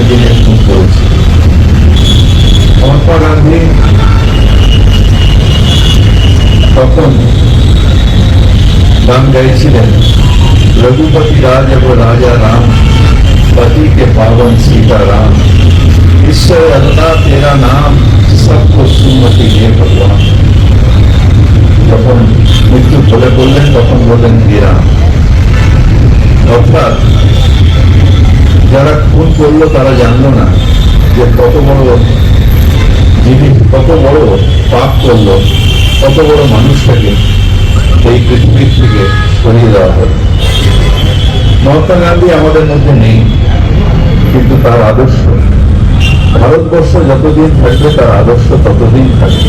আগের দিনে খুন করেছে। মহাত্মা গান্ধী তখন গান গাইছিলেন, रघुपति राजव राजा राम, पति के पावन सीता राम, ईश्वर अल्लाह तेरा नाम, सबको सुन्नति दे भगवान। যখন মৃত্যু ঢলে পড়লেন তখন বললেন হে রাম। অর্থাৎ যারা খুন করলো তারা জানলো না যে কত বড় জিনিস, কত বড় পাপ করলো, কত বড় মানুষটাকে এই পৃথিবীর থেকে সরিয়ে দেওয়া হলো। মহাত্মা গান্ধী আমাদের মধ্যে নেই, কিন্তু তার আদর্শ ভারতবর্ষ যতদিন থাকবে তার আদর্শ ততদিন থাকবে।